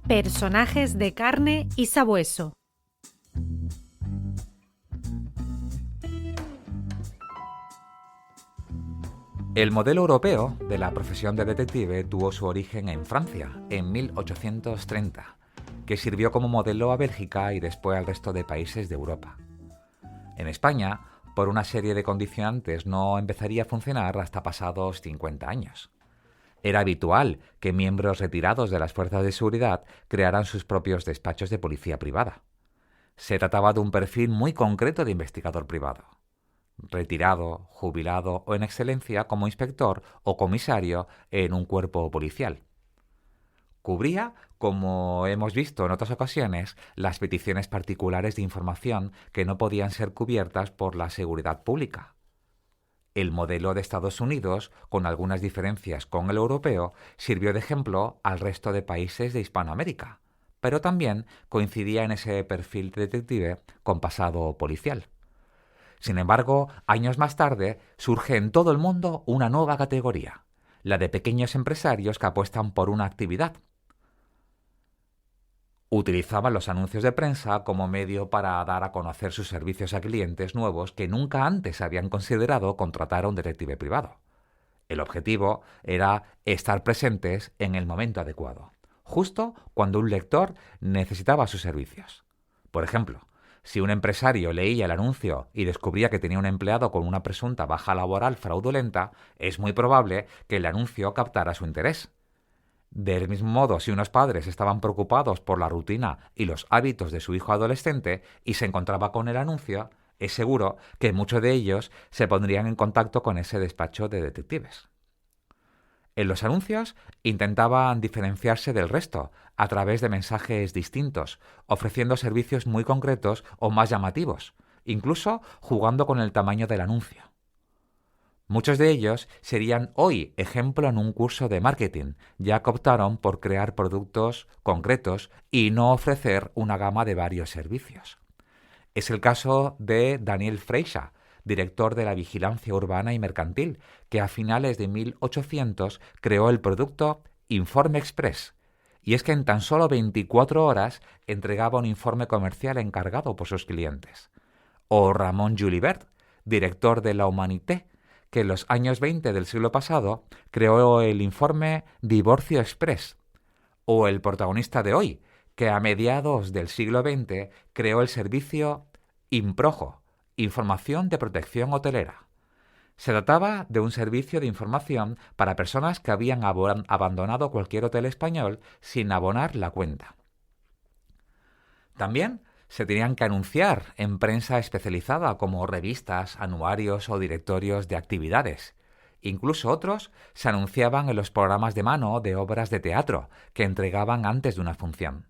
Personajes de carne y sabueso. El modelo europeo de la profesión de detective tuvo su origen en Francia, en 1830, que sirvió como modelo a Bélgica y después al resto de países de Europa. En España, por una serie de condicionantes, no empezaría a funcionar hasta pasados 50 años. Era habitual que miembros retirados de las fuerzas de seguridad crearan sus propios despachos de policía privada. Se trataba de un perfil muy concreto de investigador privado. Retirado, jubilado o en excelencia como inspector o comisario en un cuerpo policial. Cubría, como hemos visto en otras ocasiones, las peticiones particulares de información que no podían ser cubiertas por la seguridad pública. El modelo de Estados Unidos, con algunas diferencias con el europeo, sirvió de ejemplo al resto de países de Hispanoamérica, pero también coincidía en ese perfil de detective con pasado policial. Sin embargo, años más tarde, surge en todo el mundo una nueva categoría, la de pequeños empresarios que apuestan por una actividad. Utilizaban los anuncios de prensa como medio para dar a conocer sus servicios a clientes nuevos que nunca antes habían considerado contratar a un detective privado. El objetivo era estar presentes en el momento adecuado, justo cuando un lector necesitaba sus servicios. Por ejemplo, si un empresario leía el anuncio y descubría que tenía un empleado con una presunta baja laboral fraudulenta, es muy probable que el anuncio captara su interés. Del mismo modo, si unos padres estaban preocupados por la rutina y los hábitos de su hijo adolescente y se encontraba con el anuncio, es seguro que muchos de ellos se pondrían en contacto con ese despacho de detectives. En los anuncios intentaban diferenciarse del resto a través de mensajes distintos, ofreciendo servicios muy concretos o más llamativos, incluso jugando con el tamaño del anuncio. Muchos de ellos serían hoy ejemplo en un curso de marketing, ya que optaron por crear productos concretos y no ofrecer una gama de varios servicios. Es el caso de Daniel Freixa, director de la Vigilancia Urbana y Mercantil, que a finales de 1800 creó el producto Informe Express. Y es que en tan solo 24 horas entregaba un informe comercial encargado por sus clientes. O Ramón Julibert, director de la Humanité, que en los años 20 del siglo pasado creó el informe Divorcio Express. O el protagonista de hoy, que a mediados del siglo XX creó el servicio Improjo, Información de Protección Hotelera. Se trataba de un servicio de información para personas que habían abandonado cualquier hotel español sin abonar la cuenta. También se tenían que anunciar en prensa especializada como revistas, anuarios o directorios de actividades. Incluso otros se anunciaban en los programas de mano de obras de teatro que entregaban antes de una función.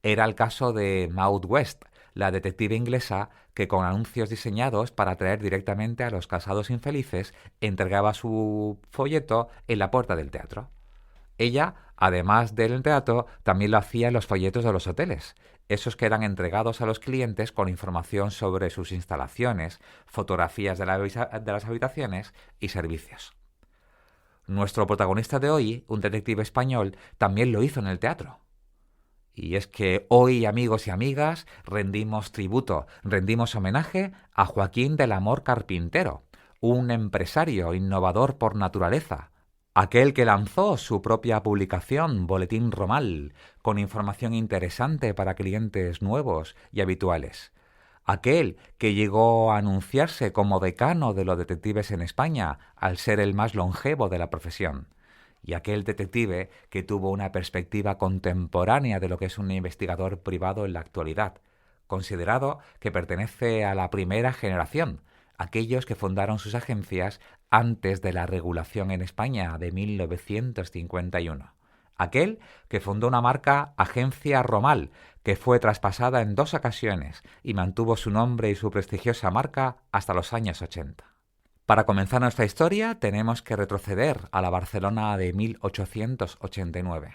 Era el caso de Maud West, la detective inglesa que con anuncios diseñados para atraer directamente a los casados infelices entregaba su folleto en la puerta del teatro. Ella, además del teatro, también lo hacía en los folletos de los hoteles, esos que eran entregados a los clientes con información sobre sus instalaciones, fotografías de las habitaciones y servicios. Nuestro protagonista de hoy, un detective español, también lo hizo en el teatro. Y es que hoy, amigos y amigas, rendimos tributo, rendimos homenaje a Joaquín del Amor Carpintero, un empresario innovador por naturaleza, aquel que lanzó su propia publicación Boletín Romal, con información interesante para clientes nuevos y habituales. Aquel que llegó a anunciarse como decano de los detectives en España al ser el más longevo de la profesión. Y aquel detective que tuvo una perspectiva contemporánea de lo que es un investigador privado en la actualidad, considerado que pertenece a la primera generación, aquellos que fundaron sus agencias antes de la regulación en España de 1951. Aquel que fundó una marca Agencia Romal, que fue traspasada en 2 ocasiones y mantuvo su nombre y su prestigiosa marca hasta los años 80. Para comenzar nuestra historia tenemos que retroceder a la Barcelona de 1889.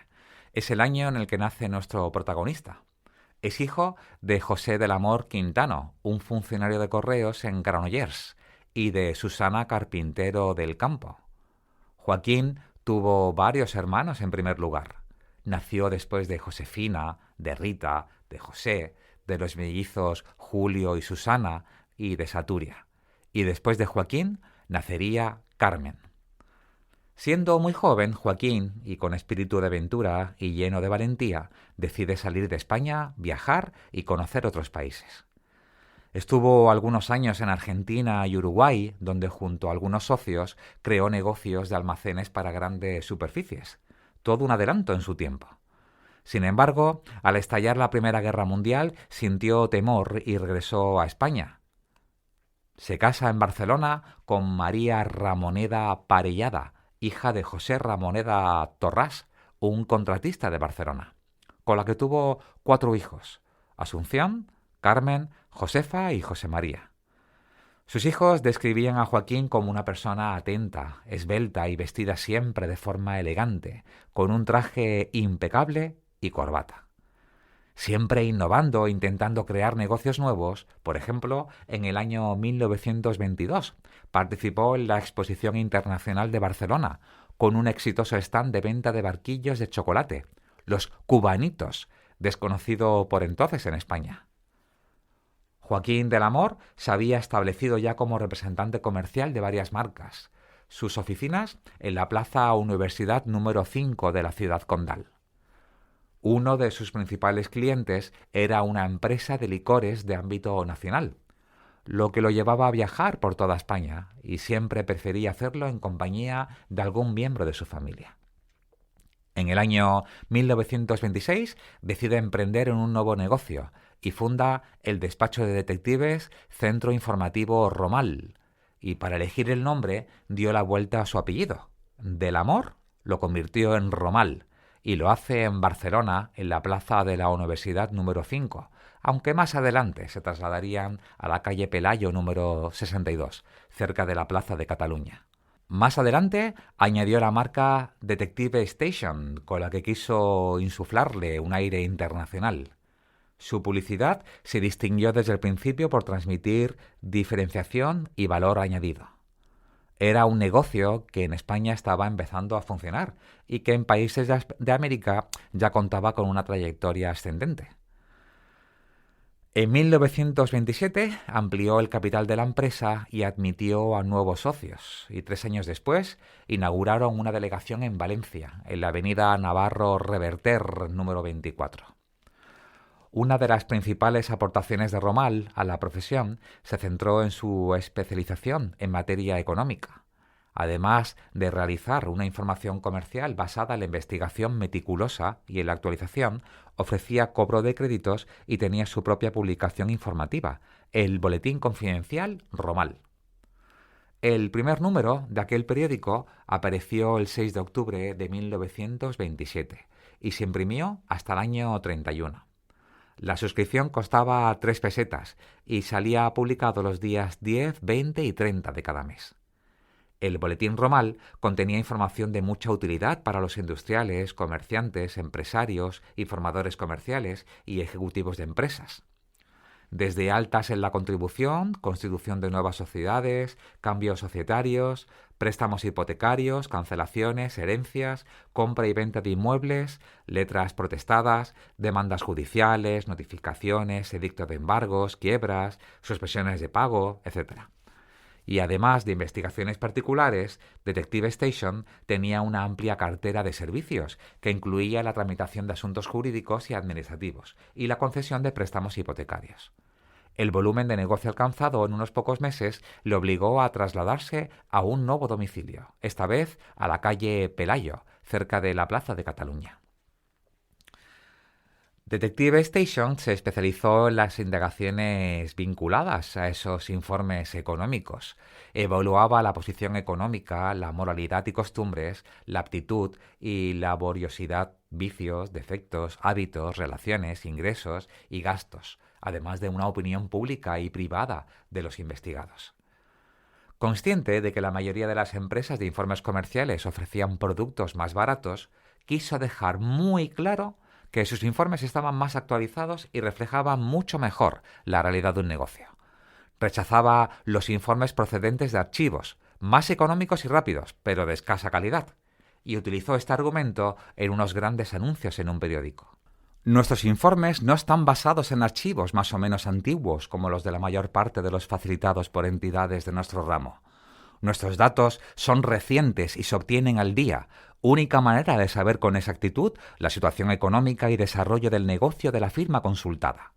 Es el año en el que nace nuestro protagonista. Es hijo de José del Amor Quintano, un funcionario de correos en Granollers, y de Susana Carpintero del Campo. Joaquín tuvo varios hermanos en primer lugar. nació después de Josefina, de Rita, de José, de los mellizos Julio y Susana y de Saturia. Y después de Joaquín nacería Carmen. Siendo muy joven, Joaquín, y con espíritu de aventura y lleno de valentía, decide salir de España, viajar y conocer otros países. Estuvo algunos años en Argentina y Uruguay, donde junto a algunos socios creó negocios de almacenes para grandes superficies. Todo un adelanto en su tiempo. Sin embargo, al estallar la Primera Guerra Mundial, sintió temor y regresó a España. Se casa en Barcelona con María Ramoneda Parellada, hija de José Ramoneda Torrás, un contratista de Barcelona, con la que tuvo 4 hijos: Asunción, Carmen, Josefa y José María. Sus hijos describían a Joaquín como una persona atenta, esbelta y vestida siempre de forma elegante, con un traje impecable y corbata. Siempre innovando e intentando crear negocios nuevos. Por ejemplo, en el año 1922 participó en la Exposición Internacional de Barcelona con un exitoso stand de venta de barquillos de chocolate, los cubanitos, desconocido por entonces en España. Joaquín del Amor se había establecido ya como representante comercial de varias marcas, sus oficinas en la Plaza Universidad número 5 de la ciudad condal. Uno de sus principales clientes era una empresa de licores de ámbito nacional, lo que lo llevaba a viajar por toda España y siempre prefería hacerlo en compañía de algún miembro de su familia. En el año 1926 decide emprender en un nuevo negocio y funda el despacho de detectives Centro Informativo Romal, y para elegir el nombre dio la vuelta a su apellido. Del Amor lo convirtió en Romal, y lo hace en Barcelona, en la plaza de la Universidad número 5, aunque más adelante se trasladarían a la calle Pelayo número 62, cerca de la Plaza de Cataluña. Más adelante añadió la marca Detective Station, con la que quiso insuflarle un aire internacional. Su publicidad se distinguió desde el principio por transmitir diferenciación y valor añadido. Era un negocio que en España estaba empezando a funcionar y que en países de América ya contaba con una trayectoria ascendente. En 1927 amplió el capital de la empresa y admitió a nuevos socios, y 3 años después inauguraron una delegación en Valencia, en la avenida Navarro Reverter número 24. Una de las principales aportaciones de Romal a la profesión se centró en su especialización en materia económica. Además de realizar una información comercial basada en la investigación meticulosa y en la actualización, ofrecía cobro de créditos y tenía su propia publicación informativa, el Boletín Confidencial Romal. El primer número de aquel periódico apareció el 6 de octubre de 1927 y se imprimió hasta el año 31. La suscripción costaba 3 pesetas y salía publicado los días 10, 20 y 30 de cada mes. El Boletín Romal contenía información de mucha utilidad para los industriales, comerciantes, empresarios, informadores comerciales y ejecutivos de empresas. Desde altas en la contribución, constitución de nuevas sociedades, cambios societarios, préstamos hipotecarios, cancelaciones, herencias, compra y venta de inmuebles, letras protestadas, demandas judiciales, notificaciones, edicto de embargos, quiebras, suspensiones de pago, etc. Y además de investigaciones particulares, Detective Station tenía una amplia cartera de servicios que incluía la tramitación de asuntos jurídicos y administrativos y la concesión de préstamos hipotecarios. El volumen de negocio alcanzado en unos pocos meses le obligó a trasladarse a un nuevo domicilio, esta vez a la calle Pelayo, cerca de la Plaza de Cataluña. Detective Station se especializó en las indagaciones vinculadas a esos informes económicos. Evaluaba la posición económica, la moralidad y costumbres, la aptitud y laboriosidad, vicios, defectos, hábitos, relaciones, ingresos y gastos, además de una opinión pública y privada de los investigados. Consciente de que la mayoría de las empresas de informes comerciales ofrecían productos más baratos, quiso dejar muy claro que sus informes estaban más actualizados y reflejaban mucho mejor la realidad de un negocio. Rechazaba los informes procedentes de archivos, más económicos y rápidos, pero de escasa calidad, y utilizó este argumento en unos grandes anuncios en un periódico. Nuestros informes no están basados en archivos más o menos antiguos como los de la mayor parte de los facilitados por entidades de nuestro ramo. Nuestros datos son recientes y se obtienen al día, única manera de saber con exactitud la situación económica y desarrollo del negocio de la firma consultada.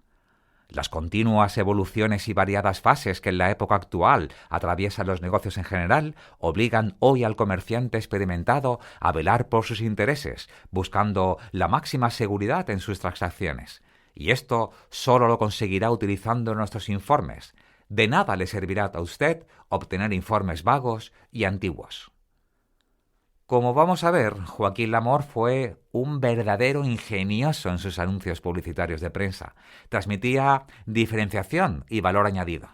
Las continuas evoluciones y variadas fases que en la época actual atraviesan los negocios en general obligan hoy al comerciante experimentado a velar por sus intereses, buscando la máxima seguridad en sus transacciones. Y esto solo lo conseguirá utilizando nuestros informes. De nada le servirá a usted obtener informes vagos y antiguos. Como vamos a ver, Joaquín Lamor fue un verdadero ingenioso en sus anuncios publicitarios de prensa. Transmitía diferenciación y valor añadido.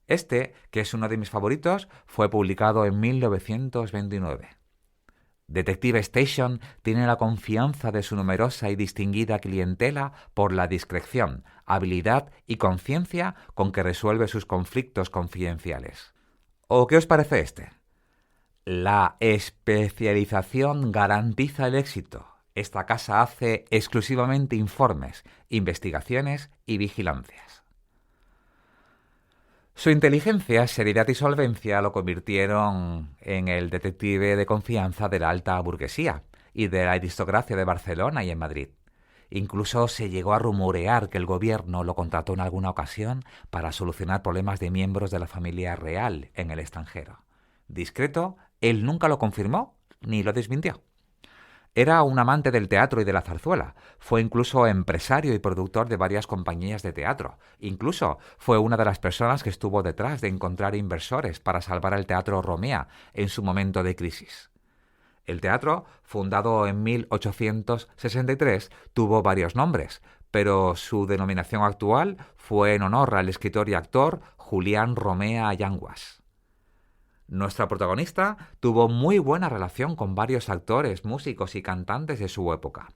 Este, que es uno de mis favoritos, fue publicado en 1929. Detective Station tiene la confianza de su numerosa y distinguida clientela por la discreción, habilidad y conciencia con que resuelve sus conflictos confidenciales. ¿O qué os parece este? La especialización garantiza el éxito. Esta casa hace exclusivamente informes, investigaciones y vigilancias. Su inteligencia, seriedad y solvencia lo convirtieron en el detective de confianza de la alta burguesía y de la aristocracia de Barcelona y en Madrid. Incluso se llegó a rumorear que el gobierno lo contrató en alguna ocasión para solucionar problemas de miembros de la familia real en el extranjero. Discreto, él nunca lo confirmó ni lo desmintió. Era un amante del teatro y de la zarzuela. Fue incluso empresario y productor de varias compañías de teatro. Incluso fue una de las personas que estuvo detrás de encontrar inversores para salvar el Teatro Romea en su momento de crisis. El teatro, fundado en 1863, tuvo varios nombres, pero su denominación actual fue en honor al escritor y actor Julián Romea Yanguas. Nuestra protagonista tuvo muy buena relación con varios actores, músicos y cantantes de su época.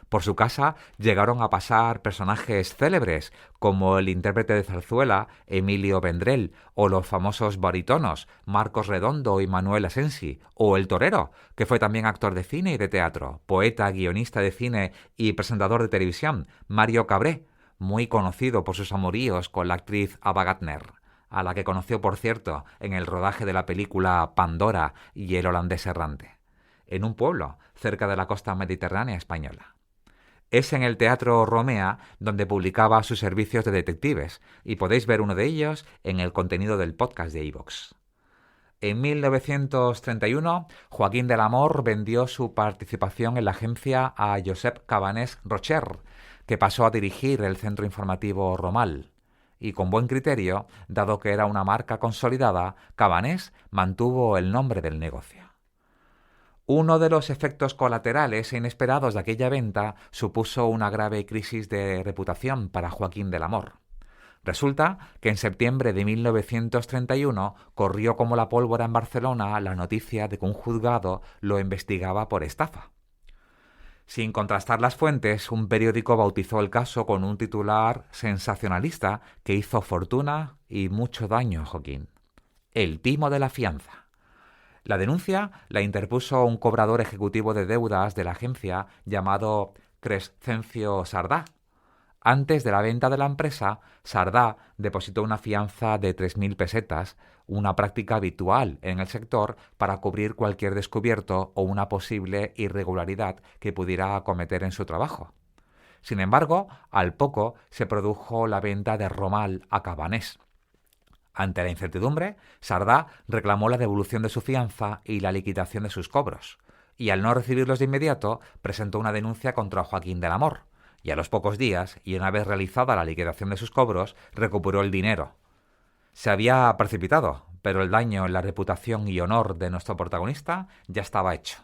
Por su casa llegaron a pasar personajes célebres como el intérprete de zarzuela Emilio Vendrell o los famosos barítonos Marcos Redondo y Manuel Asensi, o el torero, que fue también actor de cine y de teatro, poeta, guionista de cine y presentador de televisión Mario Cabré, muy conocido por sus amoríos con la actriz Ava Gardner, a la que conoció, por cierto, en el rodaje de la película Pandora y el holandés errante, en un pueblo cerca de la costa mediterránea española. Es en el Teatro Romea donde publicaba sus servicios de detectives, y podéis ver uno de ellos en el contenido del podcast de iVoox. En 1931, Joaquín del Amor vendió su participación en la agencia a Josep Cabanés Rocher, que pasó a dirigir el centro informativo Romal. Y con buen criterio, dado que era una marca consolidada, Cabanés mantuvo el nombre del negocio. Uno de los efectos colaterales e inesperados de aquella venta supuso una grave crisis de reputación para Joaquín del Amor. Resulta que en septiembre de 1931 corrió como la pólvora en Barcelona la noticia de que un juzgado lo investigaba por estafa. Sin contrastar las fuentes, un periódico bautizó el caso con un titular sensacionalista que hizo fortuna y mucho daño a Joaquín: el timo de la fianza. La denuncia la interpuso un cobrador ejecutivo de deudas de la agencia llamado Crescencio Sardá. Antes de la venta de la empresa, Sardá depositó una fianza de 3.000 pesetas, una práctica habitual en el sector para cubrir cualquier descubierto o una posible irregularidad que pudiera cometer en su trabajo. Sin embargo, al poco se produjo la venta de Romal a Cabanés. Ante la incertidumbre, Sardá reclamó la devolución de su fianza y la liquidación de sus cobros, y al no recibirlos de inmediato, presentó una denuncia contra Joaquín del Amor, y a los pocos días, y una vez realizada la liquidación de sus cobros, recuperó el dinero. Se había precipitado, pero el daño en la reputación y honor de nuestro protagonista ya estaba hecho.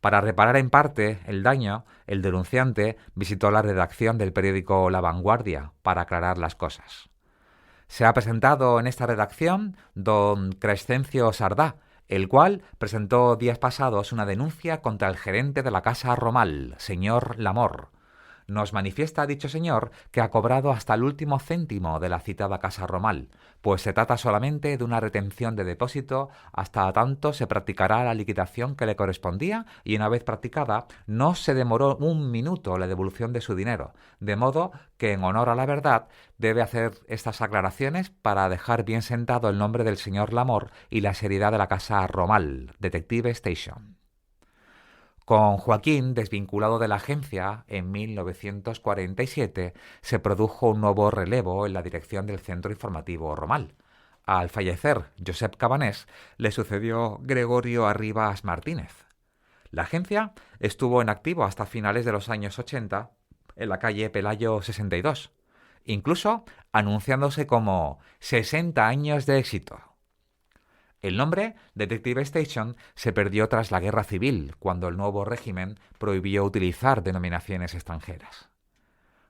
Para reparar en parte el daño, el denunciante visitó la redacción del periódico La Vanguardia para aclarar las cosas. Se ha presentado en esta redacción don Crescencio Sardá, el cual presentó días pasados una denuncia contra el gerente de la Casa Romal, señor Lamor. Nos manifiesta dicho señor que ha cobrado hasta el último céntimo de la citada casa Romal, pues se trata solamente de una retención de depósito hasta tanto se practicará la liquidación que le correspondía y una vez practicada no se demoró un minuto la devolución de su dinero, de modo que en honor a la verdad debe hacer estas aclaraciones para dejar bien sentado el nombre del señor Lamor y la seriedad de la casa Romal, Detective Station. Con Joaquín, desvinculado de la agencia, en 1947 se produjo un nuevo relevo en la dirección del Centro Informativo Romal. Al fallecer Josep Cabanés, le sucedió Gregorio Arribas Martínez. La agencia estuvo en activo hasta finales de los años 80 en la calle Pelayo 62, incluso anunciándose como 60 años de éxito. El nombre Detective Station se perdió tras la Guerra Civil, cuando el nuevo régimen prohibió utilizar denominaciones extranjeras.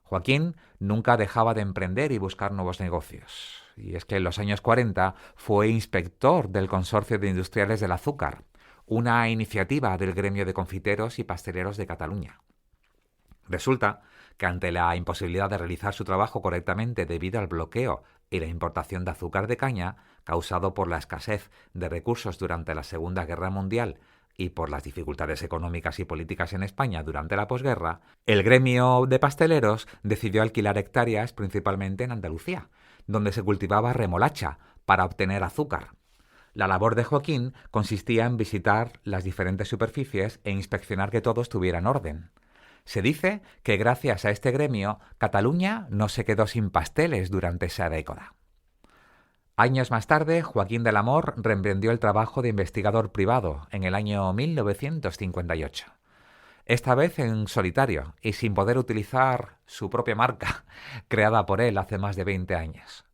Joaquín nunca dejaba de emprender y buscar nuevos negocios. Y es que en los años 40 fue inspector del Consorcio de Industriales del Azúcar, una iniciativa del gremio de confiteros y pasteleros de Cataluña. Resulta que ante la imposibilidad de realizar su trabajo correctamente debido al bloqueo y la importación de azúcar de caña, causado por la escasez de recursos durante la Segunda Guerra Mundial y por las dificultades económicas y políticas en España durante la posguerra, el gremio de pasteleros decidió alquilar hectáreas principalmente en Andalucía, donde se cultivaba remolacha para obtener azúcar. La labor de Joaquín consistía en visitar las diferentes superficies e inspeccionar que todo estuviera en orden. Se dice que gracias a este gremio, Cataluña no se quedó sin pasteles durante esa década. Años más tarde, Joaquín del Amor reemprendió el trabajo de investigador privado en el año 1958. Esta vez en solitario y sin poder utilizar su propia marca, creada por él hace más de 20 años.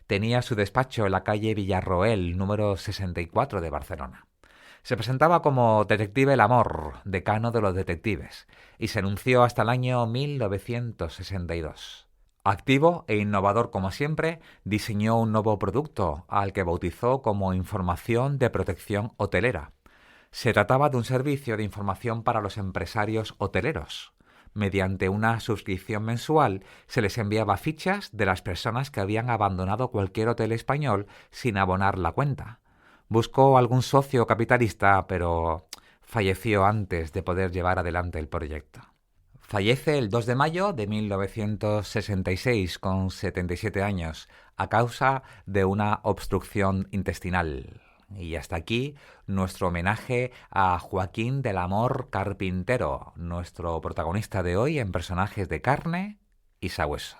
Tenía su despacho en la calle Villarroel, número 64 de Barcelona. Se presentaba como Detective El Amor, decano de los detectives, y se anunció hasta el año 1962. Activo e innovador como siempre, diseñó un nuevo producto al que bautizó como Información de Protección Hotelera. Se trataba de un servicio de información para los empresarios hoteleros. Mediante una suscripción mensual se les enviaba fichas de las personas que habían abandonado cualquier hotel español sin abonar la cuenta. Buscó algún socio capitalista, pero falleció antes de poder llevar adelante el proyecto. Fallece el 2 de mayo de 1966 con 77 años a causa de una obstrucción intestinal. Y hasta aquí nuestro homenaje a Joaquín del Amor Carpintero, nuestro protagonista de hoy en Personajes de Carne y Sabueso.